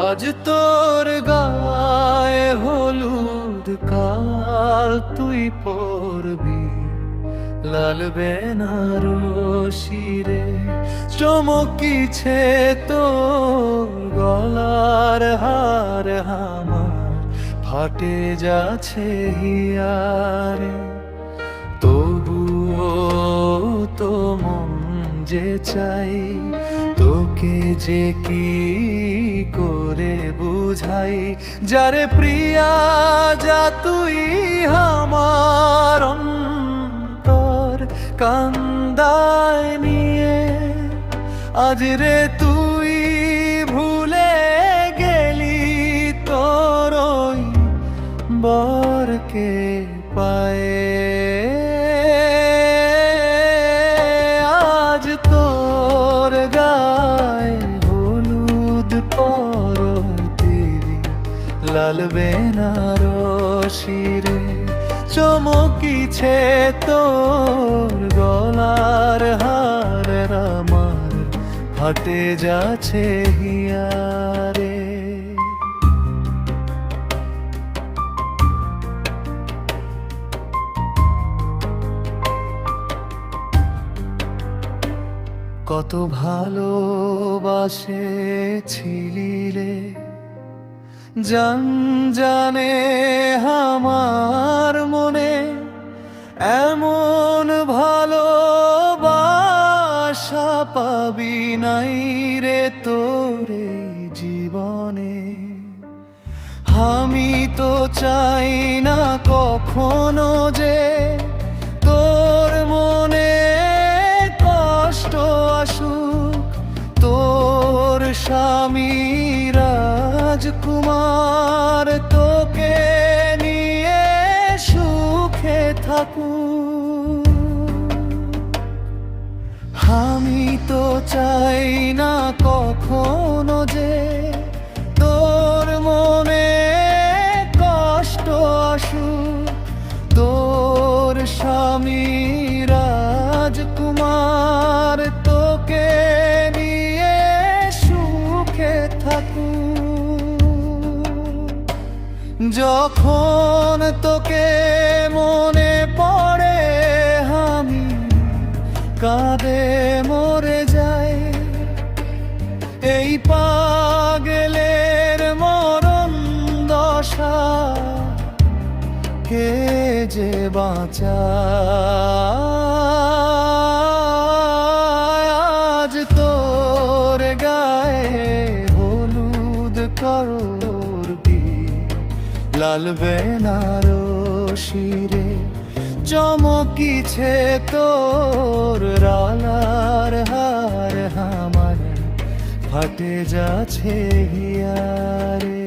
আজ তোর গায়ে হলুদ, কাল তুই পরবি লাল বেনারসি রে। চমকিছে তোর গলার হার, আমার ফাটে যাচ্ছে হিয়ারে। তবুও তো মন যে চাই, তোকে যে কি করে বুঝাই। যারে প্রিয়া যা তুই আমার অন্তর কান্দায় নিয়ে, আজ রে তুই ভুলে গেলি তোর ওই বরকে পায়ে। আজ তোর গায়ে হলুদ পরতেরি লাল বেনারসি রে। চমকিছে তোর গলার হার, আমার ফাটে যাচ্ছে হিয়ারে। কত ভালোবাসেছিলি রে জান, জানে আমার মনে। এমন ভালোবাসা পাবি নাই রে তোরে জীবনে। আমি তো চাই না কখনো যে তোর মনে কষ্ট আসুক। তোর স্বামী রাজকুমার তোকে নিয়ে সুখে থাকুক। আমি তো চাই না কখনো যে তোর মনে কষ্ট আসুক। তোর স্বামী রাজকুমার তোকে নিয়ে সুখে থাকুক। যখন তোকে মনে পড়ে আমি কাঁদে মরে যাই। এই পাগলের মরণ দশা কে যে বাঁচায়। আজ তোর গায়ে হলুদ করবি লাল বেনারসি রে। চমকিছে তোর রালার হার, আমার ফাটে যাচ্ছে হিয়ারে।